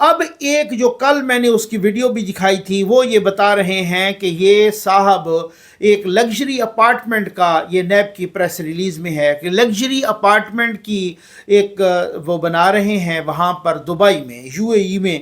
اب ایک جو کل میں نے اس کی ویڈیو بھی دکھائی تھی وہ یہ بتا رہے ہیں کہ یہ صاحب ایک لگژری اپارٹمنٹ کا، یہ نیب کی پریس ریلیز میں ہے کہ لگژری اپارٹمنٹ کی ایک وہ بنا رہے ہیں وہاں پر دبئی میں، یو اے ای میں،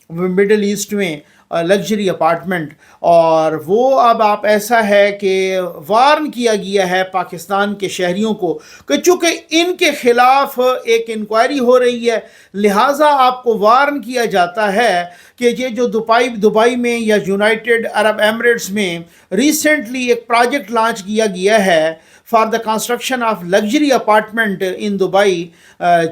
مڈل ایسٹ میں لگژری اپارٹمنٹ. اور وہ اب آپ ایسا ہے کہ وارن کیا گیا ہے پاکستان کے شہریوں کو کہ چونکہ ان کے خلاف ایک انکوائری ہو رہی ہے، لہٰذا آپ کو وارن کیا جاتا ہے کہ یہ جو دبئی میں یا یونائٹڈ عرب ایمریٹس میں ریسنٹلی ایک پروجیکٹ لانچ کیا گیا ہے for the construction of luxury apartment in Dubai,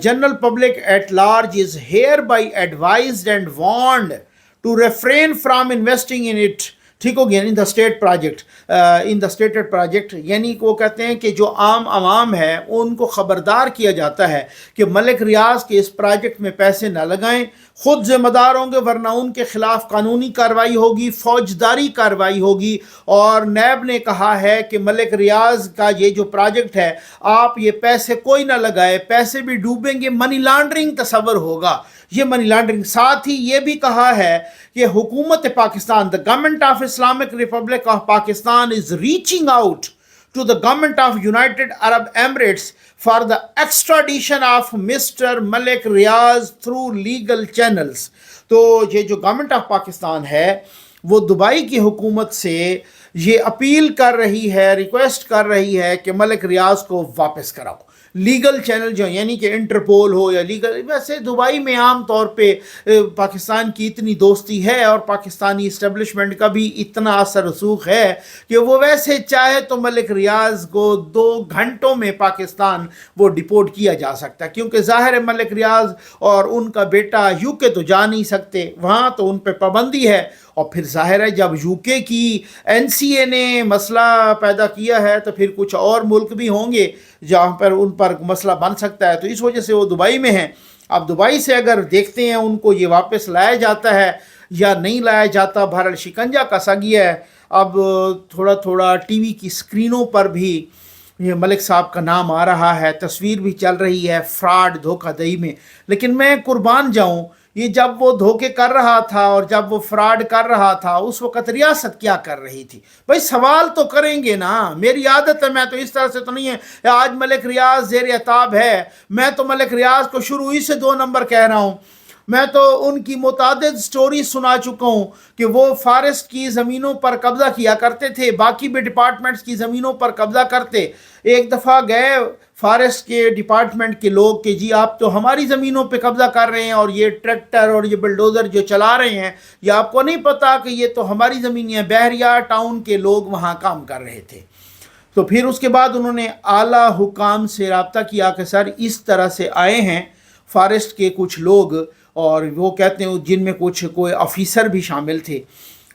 general public at large is hereby advised and warned to refrain from investing in it. ٹھیک ہو گیا، in the state project, in the stated project, یعنی وہ کہتے ہیں کہ جو عام عوام ہے ان کو خبردار کیا جاتا ہے کہ ملک ریاض کے اس پروجیکٹ میں پیسے نہ لگائیں، خود ذمہ دار ہوں گے ورنہ ان کے خلاف قانونی کارروائی ہوگی، فوجداری کارروائی ہوگی. اور نیب نے کہا ہے کہ ملک ریاض کا یہ جو پروجیکٹ ہے آپ یہ پیسے کوئی نہ لگائے، پیسے بھی ڈوبیں گے، منی لانڈرنگ تصور ہوگا، یہ منی لانڈرنگ. ساتھ ہی یہ بھی کہا ہے کہ حکومت Pakistan, the government of Islamic Republic of Pakistan is reaching out to the government of United Arab Emirates for the extradition of Mr. Malik Riaz through legal channels. تو یہ جو گورنمنٹ آف پاکستان ہے وہ دبئی کی حکومت سے یہ اپیل کر رہی ہے، ریکویسٹ کر رہی ہے کہ ملک ریاض کو واپس کراؤ. لیگل چینل جو یعنی کہ انٹرپول ہو یا لیگل، ویسے دبئی میں عام طور پہ پاکستان کی اتنی دوستی ہے اور پاکستانی اسٹیبلشمنٹ کا بھی اتنا اثر رسوخ ہے کہ وہ ویسے چاہے تو ملک ریاض کو 2 گھنٹوں میں پاکستان وہ ڈپورٹ کیا جا سکتا ہے، کیونکہ ظاہر ہے ملک ریاض اور ان کا بیٹا یو کے تو جا نہیں سکتے وہاں، تو ان پہ پابندی ہے. اور پھر ظاہر ہے جب یو کے کی این سی اے نے مسئلہ پیدا کیا ہے تو پھر کچھ اور ملک بھی ہوں گے جہاں پر ان پر مسئلہ بن سکتا ہے، تو اس وجہ سے وہ دبئی میں ہیں. اب دبئی سے اگر دیکھتے ہیں ان کو یہ واپس لایا جاتا ہے یا نہیں لایا جاتا، بہرحال شکنجہ کسا گیا ہے. اب تھوڑا تھوڑا ٹی وی کی اسکرینوں پر بھی یہ ملک صاحب کا نام آ رہا ہے، تصویر بھی چل رہی ہے فراڈ دھوکہ دہی میں. لیکن میں قربان جاؤں، یہ جب وہ دھوکے کر رہا تھا اور جب وہ فراڈ کر رہا تھا اس وقت ریاست کیا کر رہی تھی؟ بھائی سوال تو کریں گے نا. میری عادت ہے، میں تو اس طرح سے تو نہیں ہے آج ملک ریاض زیر عتاب ہے، میں تو ملک ریاض کو شروع ہی سے 2 نمبر کہہ رہا ہوں. میں تو ان کی متعدد سٹوری سنا چکا ہوں کہ وہ فارسٹ کی زمینوں پر قبضہ کیا کرتے تھے، باقی بھی ڈپارٹمنٹس کی زمینوں پر قبضہ کرتے. ایک دفعہ گئے فارسٹ کے ڈپارٹمنٹ کے لوگ کہ جی آپ تو ہماری زمینوں پہ قبضہ کر رہے ہیں اور یہ ٹریکٹر اور یہ بلڈوزر جو چلا رہے ہیں یہ آپ کو نہیں پتا کہ یہ تو ہماری زمینیں ہیں. بحریہ ٹاؤن کے لوگ وہاں کام کر رہے تھے. تو پھر اس کے بعد انہوں نے اعلیٰ حکام سے رابطہ کیا کہ سر اس طرح سے آئے ہیں فارسٹ کے کچھ لوگ، اور وہ کہتے ہیں جن میں کوئی آفیسر بھی شامل تھے،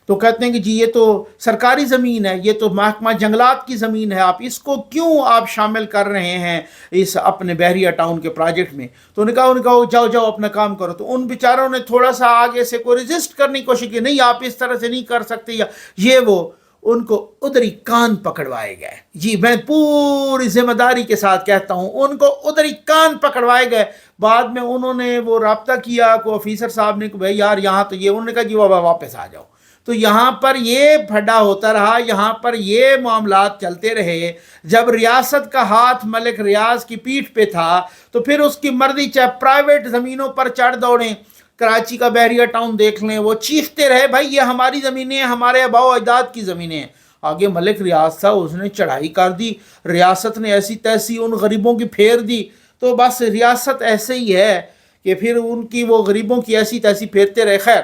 تو کہتے ہیں کہ جی یہ تو سرکاری زمین ہے، یہ تو محکمہ جنگلات کی زمین ہے، آپ اس کو کیوں آپ شامل کر رہے ہیں اس اپنے بحریہ ٹاؤن کے پروجیکٹ میں؟ تو انہوں نے کہا جاؤ اپنا کام کرو. تو ان بیچاروں نے تھوڑا سا آگے سے کوئی ریزسٹ کرنے کی کوشش کی، نہیں آپ اس طرح سے نہیں کر سکتے، یا یہ وہ ان کو ادھری کان پکڑوائے گئے. جی میں پوری ذمہ داری کے ساتھ کہتا ہوں ان کو ادھری کان پکڑوائے گئے. بعد میں انہوں نے وہ رابطہ کیا کو آفیسر صاحب نے کہ بھائی یار یہاں تو یہ، انہوں نے کہا جی بابا واپس آ جاؤ. تو یہاں پر یہ پھڈا ہوتا رہا، یہاں پر یہ معاملات چلتے رہے. جب ریاست کا ہاتھ ملک ریاض کی پیٹھ پہ تھا تو پھر اس کی مرضی چاہے پرائیویٹ زمینوں پر چڑھ دوڑیں. کراچی کا بحریہ ٹاؤن دیکھ لیں، وہ چیختے رہے بھائی یہ ہماری زمینیں ہیں، ہمارے آباء و اجداد کی زمینیں ہیں. آگے ملک ریاض تھا، اس نے چڑھائی کر دی، ریاست نے ایسی تیسی ان غریبوں کی پھیر دی. تو بس ریاست ایسے ہی ہے کہ پھر ان کی وہ غریبوں کی ایسی تیسی پھیرتے رہے. خیر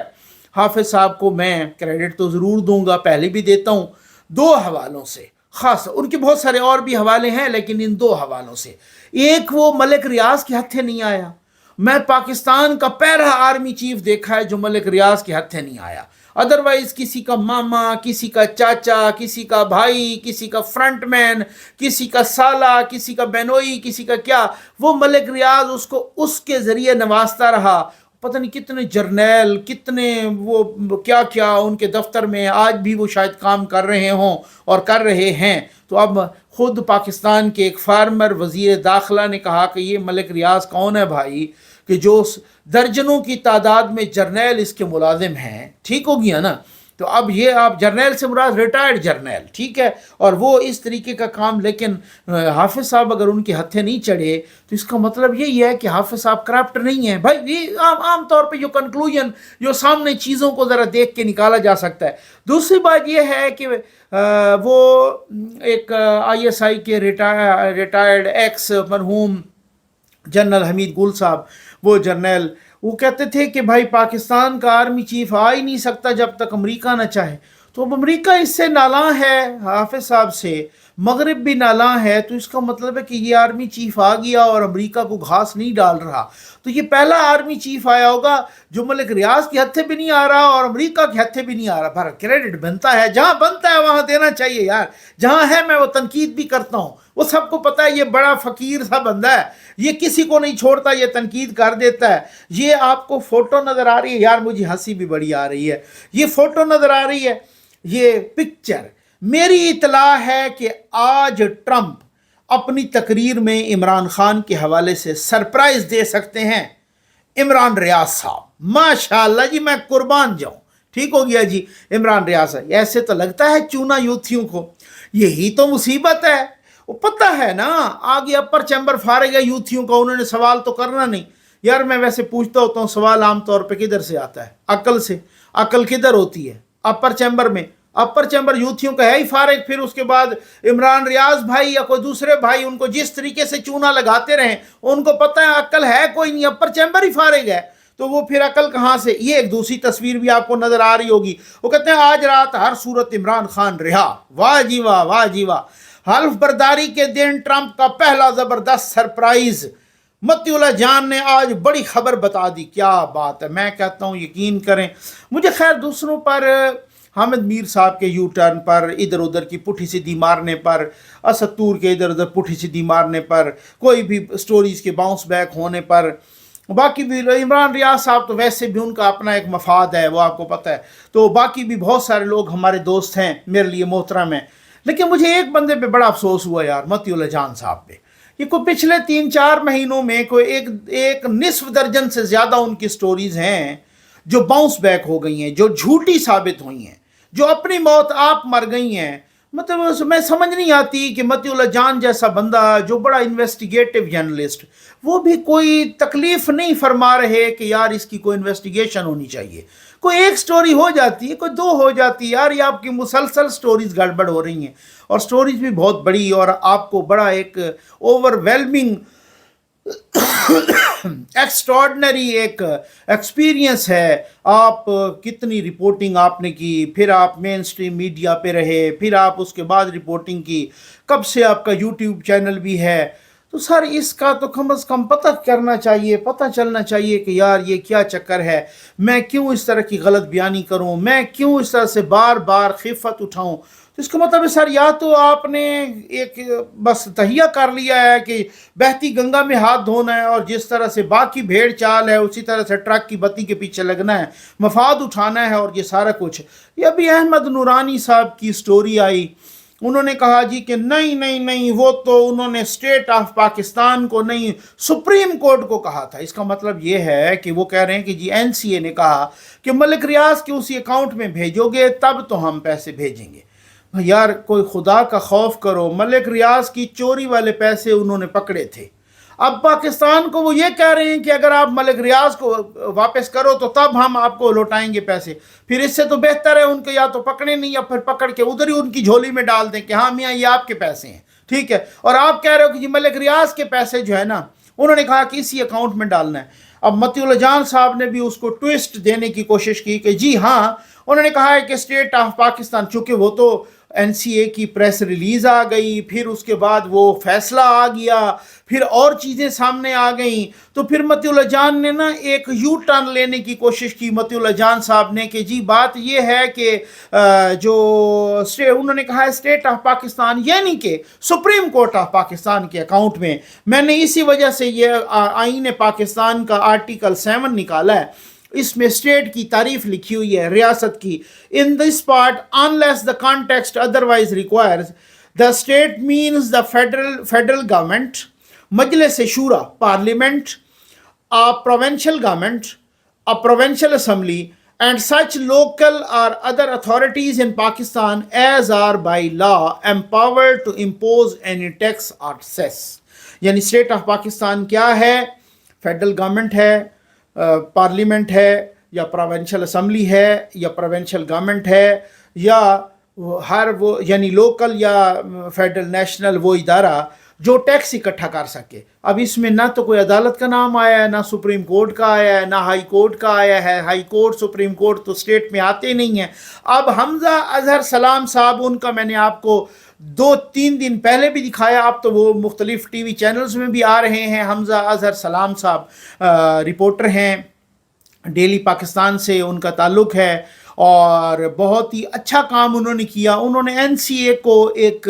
حافظ صاحب کو میں کریڈٹ تو ضرور دوں گا، پہلے بھی دیتا ہوں، 2 حوالوں سے، خاص ان کے بہت سارے اور بھی حوالے ہیں لیکن ان 2 حوالوں سے. ایک وہ ملک ریاض کے ہتھے نہیں آیا. میں پاکستان کا پہلا آرمی چیف دیکھا ہے جو ملک ریاض کے ہتھے نہیں آیا. ادروائز کسی کا ماما، کسی کا چاچا، کسی کا بھائی، کسی کا فرنٹ مین، کسی کا سالہ، کسی کا بینوئی، کسی کا کیا، وہ ملک ریاض اس کو اس کے ذریعے نوازتا رہا. پتہ نہیں کتنے جرنیل، کتنے وہ کیا کیا ان کے دفتر میں آج بھی وہ شاید کام کر رہے ہوں اور کر رہے ہیں. تو اب خود پاکستان کے ایک فارمر وزیر داخلہ نے کہا کہ یہ ملک ریاض کون ہے بھائی؟ کہ جو درجنوں کی تعداد میں جرنیل اس کے ملازم ہیں، ٹھیک ہو گیا نا، تو اب یہ آپ جرنیل سے مراد ریٹائرڈ جرنیل، ٹھیک ہے، اور وہ اس طریقے کا کام، لیکن حافظ صاحب اگر ان کے ہتھے نہیں چڑھے تو اس کا مطلب یہی ہے کہ حافظ صاحب کرپٹ نہیں ہیں بھائی۔ یہ عام طور پہ جو کنکلوژن جو سامنے چیزوں کو ذرا دیکھ کے نکالا جا سکتا ہے۔ دوسری بات یہ ہے کہ وہ ایک ISI کے ریٹائرڈ ایکس مرحوم جنرل حمید گل صاحب، وہ جرنیل، وہ کہتے تھے کہ بھائی پاکستان کا آرمی چیف آ ہی نہیں سکتا جب تک امریکہ نہ چاہے، تو اب امریکہ اس سے نالاں ہے حافظ صاحب سے، مغرب بھی نالاں ہے، تو اس کا مطلب ہے کہ یہ آرمی چیف آ گیا اور امریکہ کو گھاس نہیں ڈال رہا، تو یہ پہلا آرمی چیف آیا ہوگا جو ملک ریاض کے ہتھے بھی نہیں آ رہا اور امریکہ کے ہتھے بھی نہیں آ رہا۔ پر کریڈٹ بنتا ہے، جہاں بنتا ہے وہاں دینا چاہیے یار، جہاں ہے میں وہ تنقید بھی کرتا ہوں، وہ سب کو پتہ ہے یہ بڑا فقیر سا بندہ ہے، یہ کسی کو نہیں چھوڑتا، یہ تنقید کر دیتا ہے۔ یہ آپ کو فوٹو نظر آ رہی ہے یار، مجھے ہنسی بھی بڑی آ رہی ہے، یہ فوٹو نظر آ رہی ہے، یہ پکچر، میری اطلاع ہے کہ آج ٹرمپ اپنی تقریر میں عمران خان کے حوالے سے سرپرائز دے سکتے ہیں۔ عمران ریاض صاحب ماشاءاللہ جی، میں قربان جاؤں، ٹھیک ہو گیا جی، عمران ریاض صاحب ایسے تو لگتا ہے چونا یوتھیوں کو، یہی تو مصیبت ہے، وہ پتہ ہے نا آگے اپر چیمبر فارغ ہے یوتھیوں کا، انہوں نے سوال تو کرنا نہیں یار۔ میں ویسے پوچھتا ہوتا ہوں سوال عام طور پہ کدھر سے آتا ہے؟ عقل سے۔ عقل کدھر ہوتی ہے؟ اپر چیمبر میں۔ اپر چیمبر یوتھیوں کا ہے ہی فارغ، پھر اس کے بعد عمران ریاض بھائی یا کوئی دوسرے بھائی ان کو جس طریقے سے چونا لگاتے رہیں، ان کو پتہ ہے عقل ہے کوئی نہیں، اپر چیمبر ہی فارغ ہے، تو وہ پھر عقل کہاں سے؟ یہ ایک دوسری تصویر بھی آپ کو نظر آ رہی ہوگی، وہ کہتے ہیں آج رات ہر صورت عمران خان رہا۔ واہ جی واہ، واہ جی واہ، حلف برداری کے دن ٹرمپ کا پہلا زبردست سرپرائز، متی اللہ جان نے آج بڑی خبر بتا دی۔ کیا بات ہے، میں کہتا ہوں یقین کریں، مجھے خیر دوسروں پر حامد میر صاحب کے یو ٹرن پر، ادھر ادھر کی پٹھی سیدھی مارنے پر، اسد طور کے ادھر ادھر پٹھی سیدھی مارنے پر، کوئی بھی سٹوریز کے باؤنس بیک ہونے پر، باقی بھی عمران ریاض صاحب تو ویسے بھی ان کا اپنا ایک مفاد ہے، وہ آپ کو پتہ ہے، تو باقی بھی بہت سارے لوگ ہمارے دوست ہیں، میرے لیے محترم ہیں، لیکن مجھے ایک بندے پہ بڑا افسوس ہوا یار، متی اللہ جان صاحب پہ۔ یہ کوئی پچھلے 3-4 مہینوں میں کوئی ایک نصف درجن سے زیادہ ان کی سٹوریز ہیں جو باؤنس بیک ہو گئی ہیں، جو جھوٹی ثابت ہوئی ہیں، جو اپنی موت آپ مر گئی ہیں۔ مطلب میں سمجھ نہیں آتی کہ متی اللہ جان جیسا بندہ جو بڑا انویسٹیگیٹو جرنلسٹ، وہ بھی کوئی تکلیف نہیں فرما رہے کہ یار اس کی کوئی انویسٹیگیشن ہونی چاہیے، کوئی ایک سٹوری ہو جاتی ہے، کوئی 2 ہو جاتی ہے، یار یہ آپ کی مسلسل سٹوریز گڑبڑ ہو رہی ہیں، اور سٹوریز بھی بہت بڑی، اور آپ کو بڑا ایک اوور ویلمنگ ایکسٹراڈنری ایک ایکسپیرینس ہے۔ آپ کتنی رپورٹنگ آپ نے کی، پھر آپ مین سٹریم میڈیا پہ رہے، پھر آپ اس کے بعد رپورٹنگ کی، کب سے آپ کا یوٹیوب چینل بھی ہے، تو سر اس کا تو کم از کم پتہ کرنا چاہیے، پتہ چلنا چاہیے کہ یار یہ کیا چکر ہے، میں کیوں اس طرح کی غلط بیانی کروں، میں کیوں اس طرح سے بار بار خفت اٹھاؤں۔ تو اس کا مطلب ہے سر یا تو آپ نے ایک بس تہیہ کر لیا ہے کہ بہتی گنگا میں ہاتھ دھونا ہے، اور جس طرح سے باقی بھیڑ چال ہے اسی طرح سے ٹرک کی بتی کے پیچھے لگنا ہے، مفاد اٹھانا ہے، اور یہ سارا کچھ۔ یہ ابھی احمد نورانی صاحب کی سٹوری آئی، انہوں نے کہا جی کہ نہیں وہ تو انہوں نے اسٹیٹ آف پاکستان کو نہیں، سپریم کورٹ کو کہا تھا۔ اس کا مطلب یہ ہے کہ وہ کہہ رہے ہیں کہ جی NCA نے کہا کہ ملک ریاض کے اسی اکاؤنٹ میں بھیجو گے تب تو ہم پیسے بھیجیں گے۔ یار کوئی خدا کا خوف کرو، ملک ریاض کی چوری والے پیسے انہوں نے پکڑے تھے، اب پاکستان کو وہ یہ کہہ رہے ہیں کہ اگر آپ ملک ریاض کو واپس کرو تو تب ہم آپ کو لوٹائیں گے پیسے۔ پھر اس سے تو بہتر ہے ان کو یا تو پکڑے نہیں، یا پھر پکڑ کے ادھر ہی ان کی جھولی میں ڈال دیں کہ ہاں میاں یہ آپ کے پیسے ہیں، ٹھیک ہے، اور آپ کہہ رہے ہو کہ جی ملک ریاض کے پیسے جو ہے نا انہوں نے کہا کہ اسی اکاؤنٹ میں ڈالنا ہے۔ اب متی اللہ جان صاحب نے بھی اس کو ٹویسٹ دینے کی کوشش کی کہ جی ہاں، انہوں نے کہا ہے کہ اسٹیٹ آف پاکستان، چونکہ وہ تو NCA کی پریس ریلیز آ گئی، پھر اس کے بعد وہ فیصلہ آ گیا، پھر اور چیزیں سامنے آ گئیں، تو پھر متی اللہ جان نے نا ایک یو ٹرن لینے کی کوشش کی، متی اللہ جان صاحب نے، کہ جی بات یہ ہے کہ جو انہوں نے کہا ہے اسٹیٹ آف پاکستان یعنی کہ سپریم کورٹ آف پاکستان کے اکاؤنٹ میں نے اسی وجہ سے یہ آئین پاکستان کا آرٹیکل 7 نکالا ہے، اس میں اسٹیٹ کی تعریف لکھی ہوئی ہے، ریاست کی۔ In this part unless the context otherwise requires the state means the federal government، مجلس شورا parliament, a provincial government, a provincial assembly, and such local or other authorities in Pakistan as are by law empowered to impose any tax or cess. یعنی state of Pakistan کیا ہے؟ Federal government ہے، parliament ہے، یا provincial assembly ہے، یا provincial government ہے، یا ہر وہ یعنی لوکل یا فیڈرل نیشنل وہ ادارہ جو ٹیکس اکٹھا کر سکے. اب اس میں نہ تو کوئی عدالت کا نام آیا ہے، نہ سپریم کورٹ کا آیا ہے، نہ ہائی کورٹ کا آیا ہے. ہائی کورٹ سپریم کورٹ تو اسٹیٹ میں آتے نہیں ہیں. اب حمزہ اظہر سلام صاحب، ان کا میں نے آپ کو 2-3 دن پہلے بھی دکھایا. اب تو وہ مختلف ٹی وی چینلز میں بھی آ رہے ہیں. حمزہ اظہر سلام صاحب رپورٹر ہیں، ڈیلی پاکستان سے ان کا تعلق ہے، اور بہت ہی اچھا کام انہوں نے کیا. انہوں نے این سی اے کو ایک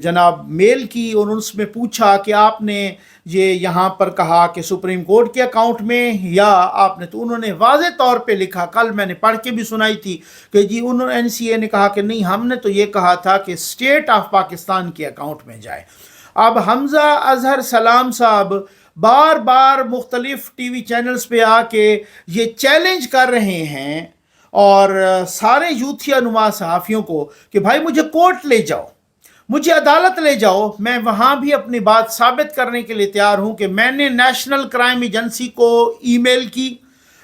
جناب میل کی، اور اس میں پوچھا کہ آپ نے یہ یہاں پر کہا کہ سپریم کورٹ کے اکاؤنٹ میں، یا آپ نے، تو انہوں نے واضح طور پہ لکھا، کل میں نے پڑھ کے بھی سنائی تھی کہ جی انہوں نے این سی اے نے کہا کہ نہیں، ہم نے تو یہ کہا تھا کہ اسٹیٹ آف پاکستان کے اکاؤنٹ میں جائے. اب حمزہ اظہر سلام صاحب بار بار مختلف ٹی وی چینلز پہ آ کے یہ چیلنج کر رہے ہیں، اور سارے یوتھیا نما صحافیوں کو، کہ بھائی مجھے کورٹ لے جاؤ، مجھے عدالت لے جاؤ. میں وہاں بھی اپنی بات ثابت کرنے کے لیے تیار ہوں کہ میں نے نیشنل کرائم ایجنسی کو ای میل کی.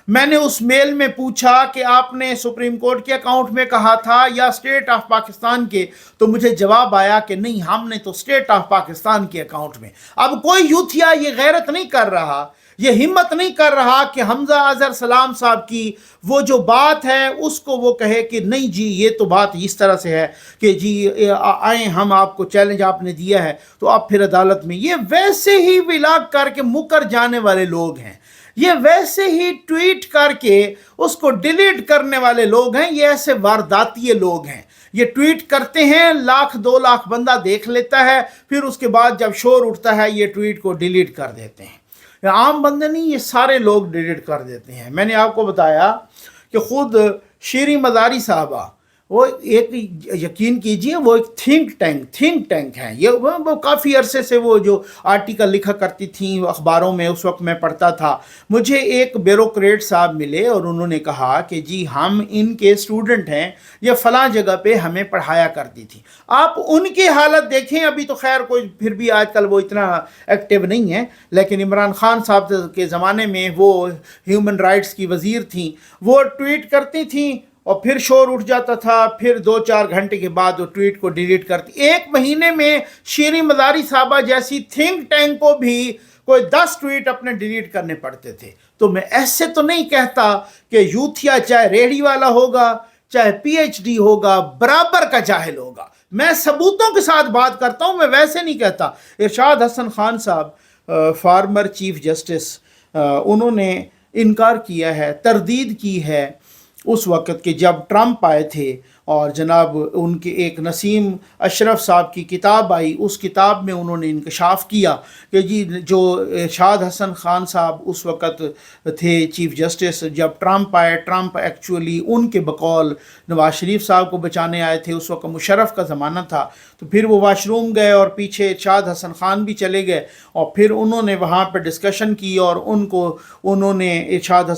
میں نے اس میل میں پوچھا کہ آپ نے سپریم کورٹ کے اکاؤنٹ میں کہا تھا یا اسٹیٹ آف پاکستان کے، تو مجھے جواب آیا کہ نہیں، ہم نے تو اسٹیٹ آف پاکستان کے اکاؤنٹ میں. اب کوئی یوتھیا یہ غیرت نہیں کر رہا، یہ ہمت نہیں کر رہا کہ حمزہ اظہر سلام صاحب کی وہ جو بات ہے اس کو وہ کہے کہ نہیں جی یہ تو بات اس طرح سے ہے کہ جی آئیں، ہم آپ کو چیلنج آپ نے دیا ہے تو آپ پھر عدالت میں. یہ ویسے ہی ولاگ کر کے مکر جانے والے لوگ ہیں، یہ ویسے ہی ٹویٹ کر کے اس کو ڈیلیٹ کرنے والے لوگ ہیں. یہ ایسے وارداتی لوگ ہیں. یہ ٹویٹ کرتے ہیں، 1,00,000 2 لاکھ بندہ دیکھ لیتا ہے، پھر اس کے بعد جب شور اٹھتا ہے یہ ٹویٹ کو ڈیلیٹ کر دیتے ہیں. عام بندے نہیں، یہ سارے لوگ ڈیلیٹ کر دیتے ہیں. میں نے آپ کو بتایا کہ خود شیریں مزاری صاحبہ، وہ ایک، یقین کیجئے، وہ ایک تھنک ٹینک ہیں. یہ وہ کافی عرصے سے وہ جو آرٹیکل لکھا کرتی تھیں اخباروں میں، اس وقت میں پڑھتا تھا. مجھے ایک بیوروکریٹ صاحب ملے اور انہوں نے کہا کہ جی ہم ان کے اسٹوڈنٹ ہیں، یہ فلاں جگہ پہ ہمیں پڑھایا کرتی تھی. آپ ان کی حالت دیکھیں. ابھی تو خیر کوئی پھر بھی آج کل وہ اتنا ایکٹیو نہیں ہے، لیکن عمران خان صاحب کے زمانے میں وہ ہیومن رائٹس کی وزیر تھیں، وہ ٹویٹ کرتی تھیں اور پھر شور اٹھ جاتا تھا، پھر 2-4 گھنٹے کے بعد وہ ٹویٹ کو ڈیلیٹ کرتی. 1 مہینے میں شیریں مزاری صاحبہ جیسی تھنک ٹینک کو بھی کوئی 10 ٹویٹ اپنے ڈیلیٹ کرنے پڑتے تھے. تو میں ایسے تو نہیں کہتا کہ یوتھیا چاہے ریڑھی والا ہوگا، چاہے پی ایچ ڈی ہوگا، برابر کا جاہل ہوگا. میں ثبوتوں کے ساتھ بات کرتا ہوں، میں ویسے نہیں کہتا. ارشاد حسن خان صاحب، فارمر چیف جسٹس، انہوں نے انکار کیا ہے، تردید کی ہے اس وقت کہ جب ٹرمپ آئے تھے، اور جناب ان کے ایک نسیم اشرف صاحب کی کتاب آئی، اس کتاب میں انہوں نے انکشاف کیا کہ جی جو ارشاد حسن خان صاحب اس وقت تھے چیف جسٹس، جب ٹرمپ آئے، ٹرمپ ایکچولی ان کے بقول نواز شریف صاحب کو بچانے آئے تھے. اس وقت مشرف کا زمانہ تھا، تو پھر وہ واش روم گئے اور پیچھے ارشاد حسن خان بھی چلے گئے، اور پھر انہوں نے وہاں پہ ڈسکشن کی، اور انہوں نے ارشاد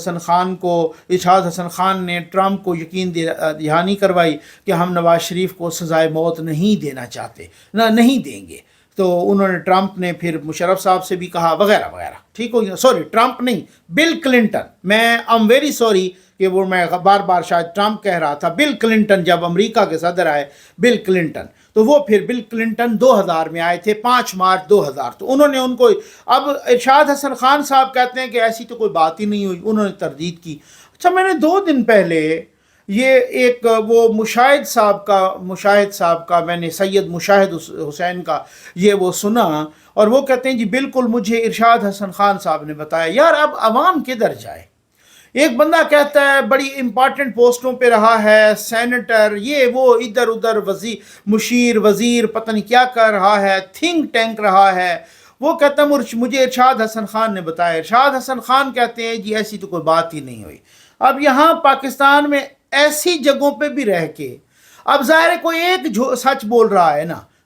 حسن خان نے ٹرمپ کو یقین دہانی کروائی کہ ہم نواز شریف کو سزائے موت نہیں دینا چاہتے، نہیں دیں گے. تو انہوں نے، ٹرمپ نے پھر مشرف صاحب سے بھی کہا وغیرہ وغیرہ. ٹھیک ہو گیا، سوری ٹرمپ نہیں، بل کلنٹن. میں ایم ویری سوری کہ وہ میں بار بار شاید ٹرمپ کہہ رہا تھا. بل کلنٹن جب امریکہ کے صدر آئے، بل کلنٹن، تو وہ پھر بل کلنٹن 2000 میں آئے تھے، 5 مارچ 2000. تو انہوں نے ان کو، اب ارشاد حسن خان صاحب کہتے ہیں کہ ایسی تو کوئی بات ہی نہیں ہوئی، انہوں نے تردید کی. اچھا، میں نے 2 دن پہلے یہ ایک وہ مشاہد صاحب کا میں نے سید مشاہد حسین کا یہ وہ سنا، اور وہ کہتے ہیں جی بالکل مجھے ارشاد حسن خان صاحب نے بتایا. یار اب عوام کدھر جائے؟ ایک بندہ کہتا ہے بڑی امپارٹنٹ پوسٹوں پہ رہا ہے، سینیٹر، یہ وہ، ادھر ادھر مشیر وزیر پتہ نہیں کیا کر رہا ہے، تھنک ٹینک رہا ہے. وہ کہتا ہے مجھے ارشاد حسن خان نے بتایا. ارشاد حسن خان کہتے ہیں جی ایسی تو کوئی بات ہی نہیں ہوئی. اب یہاں پاکستان میں ایسی جگہوں پہ بھی رہ کے، اب ظاہر ہے کوئی ایک سچ بول رہا ہے نا.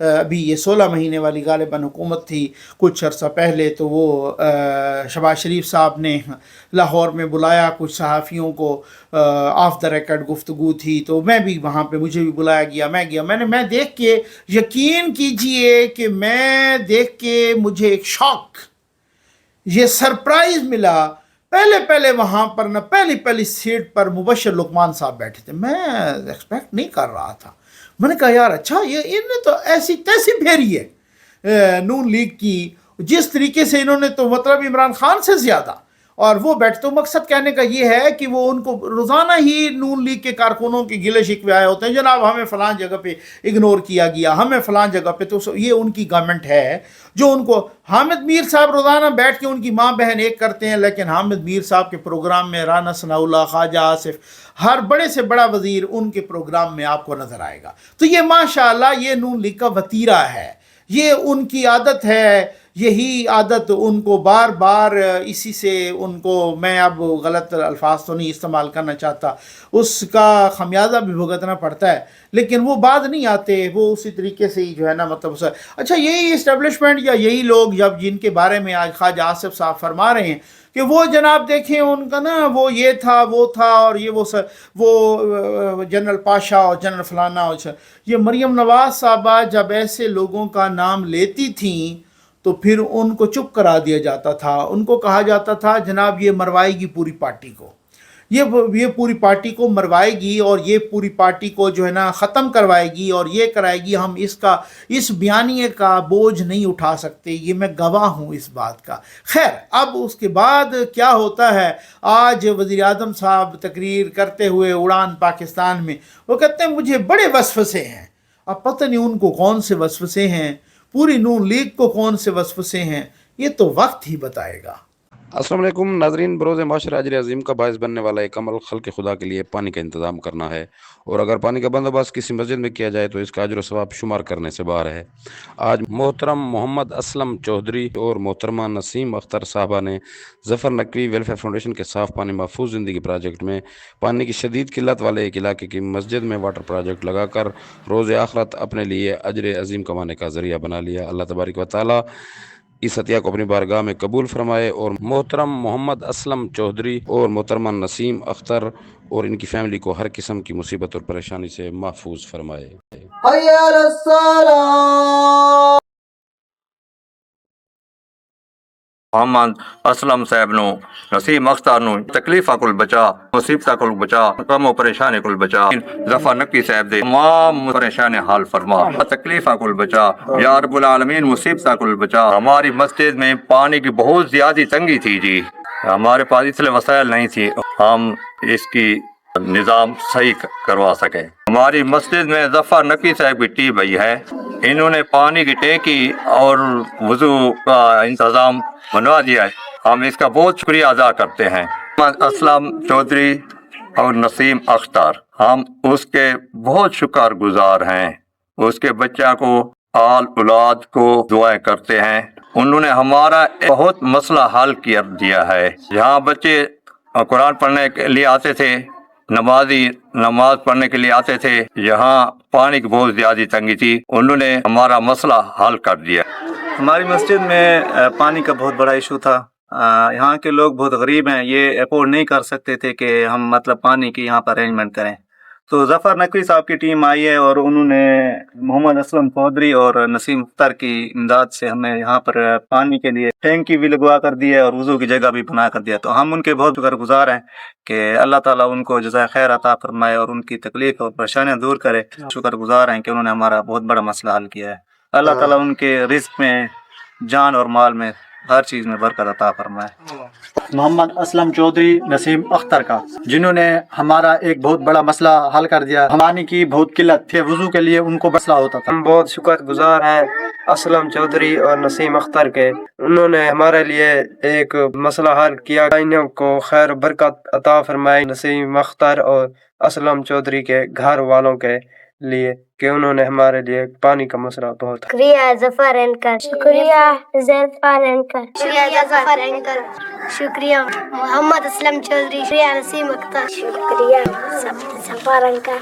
ابھی یہ 16 مہینے والی غالباً حکومت تھی کچھ عرصہ پہلے، تو وہ شہباز شریف صاحب نے لاہور میں بلایا کچھ صحافیوں کو، آف دا ریکارڈ گفتگو تھی، تو میں بھی وہاں پہ، مجھے بھی بلایا گیا، میں گیا، میں دیکھ کے یقین کیجئے کہ میں دیکھ کے مجھے ایک شاک، یہ سرپرائز ملا۔ پہلے وہاں پر نہ پہلی سیٹ پر مبشر لقمان صاحب بیٹھے تھے، میں ایکسپیکٹ نہیں کر رہا تھا، میں نے کہا یار اچھا یہ انہیں تو ایسی تیسی پھیری ہے نون لیگ کی، جس طریقے سے انہوں نے تو مطلب عمران خان سے زیادہ، اور وہ بیٹھ، تو مقصد کہنے کا یہ ہے کہ وہ ان کو روزانہ ہی نون لیگ کے کارکنوں کے گلے شکوے آئے ہوتے ہیں، جناب ہمیں فلاں جگہ پہ اگنور کیا گیا، ہمیں فلاں جگہ پہ، تو یہ ان کی گورنمنٹ ہے جو ان کو، حامد میر صاحب روزانہ بیٹھ کے ان کی ماں بہن ایک کرتے ہیں، لیکن حامد میر صاحب کے پروگرام میں رانا ثناء اللہ، خواجہ آصف، ہر بڑے سے بڑا وزیر ان کے پروگرام میں آپ کو نظر آئے گا۔ تو یہ ماشاءاللہ یہ نون لیگ کا وتیرہ ہے، یہ ان کی عادت ہے، یہی عادت ان کو بار بار، اسی سے ان کو، میں اب غلط الفاظ تو نہیں استعمال کرنا چاہتا، اس کا خمیازہ بھی بھگتنا پڑتا ہے، لیکن وہ بعد نہیں آتے، وہ اسی طریقے سے ہی جو ہے نا، مطلب اچھا یہی اسٹیبلشمنٹ یا یہی لوگ جب جن کے بارے میں آج خواجہ آصف صاحب فرما رہے ہیں کہ وہ جناب دیکھیں ان کا نا وہ یہ تھا وہ تھا، اور یہ وہ جنرل پاشا اور جنرل فلانا، اور یہ مریم نواز صاحبہ جب ایسے لوگوں کا نام لیتی تھیں تو پھر ان کو چپ کرا دیا جاتا تھا، ان کو کہا جاتا تھا جناب یہ مروائے گی پوری پارٹی کو، یہ پوری پارٹی کو مروائے گی، اور یہ پوری پارٹی کو جو ہے نا ختم کروائے گی، اور یہ کرائے گی، ہم اس بیانیے کا بوجھ نہیں اٹھا سکتے، یہ میں گواہ ہوں اس بات کا۔ خیر اب اس کے بعد کیا ہوتا ہے، آج وزیر اعظم صاحب تقریر کرتے ہوئے اڑان پاکستان میں وہ کہتے ہیں مجھے بڑے وسوسے ہیں، اب پتہ نہیں ان کو کون سے وسوسے ہیں، پوری نون لیگ کو کون سے وسوسے ہیں، یہ تو وقت ہی بتائے گا۔ السلام علیکم ناظرین، بروز معاشر اجر عظیم کا باعث بننے والا ایک عمل خلق خدا کے لیے پانی کا انتظام کرنا ہے، اور اگر پانی کا بندوبست کسی مسجد میں کیا جائے تو اس کا اجر و ثواب شمار کرنے سے باہر ہے۔ آج محترم محمد اسلم چودھری اور محترمہ نسیم اختر صاحبہ نے ظفر نقوی ویلفیئر فاؤنڈیشن کے صاف پانی محفوظ زندگی پروجیکٹ میں پانی کی شدید قلت والے ایک علاقے کی مسجد میں واٹر پروجیکٹ لگا کر روز آخرت اپنے لیے اجر عظیم کمانے کا ذریعہ بنا لیا۔ اللہ تبارک و تعالیٰ اس عطیہ کو اپنی بارگاہ میں قبول فرمائے، اور محترم محمد اسلم چودھری اور محترمہ نسیم اختر اور ان کی فیملی کو ہر قسم کی مصیبت اور پریشانی سے محفوظ فرمائے۔ حی علی الصلاۃ۔ محمد اسلم صاحب نو، نسیم اختر نو تکلیفاں کول بچا، مصیبتاں کول بچا، غم و پریشانی کول بچا۔ ظفر نقوی صاحب دے تمام پریشانی حل فرما، تکلیفاں کول بچا یا رب العالمین، مصیبتاں کول بچا۔ ہماری مسجد میں پانی کی بہت زیادہ تنگی تھی جی، ہمارے پاس اس لیے وسائل نہیں تھی ہم اس کی نظام صحیح کروا سکے۔ ہماری مسجد میں ظفر نقوی صاحب کی ٹیم آئی ہے، انہوں نے پانی کی ٹینکی اور وضو کا انتظام بنوا دیا ہے، ہم اس کا بہت شکریہ ادا کرتے ہیں۔ محمد اسلم چودھری اور نسیم اختر، ہم اس کے بہت شکر گزار ہیں، اس کے بچہ کو، آل اولاد کو دعائیں کرتے ہیں۔ انہوں نے ہمارا بہت مسئلہ حل کر دیا ہے۔ یہاں بچے قرآن پڑھنے کے لیے آتے تھے، نماز پڑھنے کے لیے آتے تھے، یہاں پانی کی بہت زیادہ تنگی تھی، انہوں نے ہمارا مسئلہ حل کر دیا۔ ہماری مسجد میں پانی کا بہت بڑا ایشو تھا، یہاں کے لوگ بہت غریب ہیں، یہ افورڈ نہیں کر سکتے تھے کہ ہم مطلب پانی کی یہاں پر ارینجمنٹ کریں، تو ظفر نقوی صاحب کی ٹیم آئی ہے اور انہوں نے محمد اسلم چودھری اور نسیم اختر کی امداد سے ہمیں یہاں پر پانی کے لیے ٹینکی بھی لگوا کر دی ہے اور وضو کی جگہ بھی بنا کر دیا، تو ہم ان کے بہت شکر گزار ہیں کہ اللہ تعالیٰ ان کو جزائے خیر عطا فرمائے اور ان کی تکلیف اور پریشانیاں دور کرے۔ شکر گزار ہیں کہ انہوں نے ہمارا بہت بڑا مسئلہ حل کیا ہے۔ اللہ تعالیٰ ان کے رزق میں، جان اور مال میں، ہر چیز میں برکت عطا فرمائے۔ محمد اسلم چودھری نسیم اختر کا، جنہوں نے ہمارا ایک بہت بڑا مسئلہ حل کر دیا۔ پانی کی بہت قلت تھی، وضو کے لیے ان کو مسئلہ ہوتا تھا۔ ہم بہت شکر گزار ہیں اسلم چودھری اور نسیم اختر کے، انہوں نے ہمارے لیے ایک مسئلہ حل کیا، ان کو خیر برکت عطا فرمائی، نسیم اختر اور اسلم چودھری کے گھر والوں کے لیے کہ انہوں نے ہمارے لیے پانی کا مسئلہ بہت شکریہ ظفر اینکر، شکریہ ظفر اینکر، شکریہ ظفر اینکر، شکریہ محمد اسلم چودھری، شکریہ نسیم اختر، شکریہ ظفر اینکر۔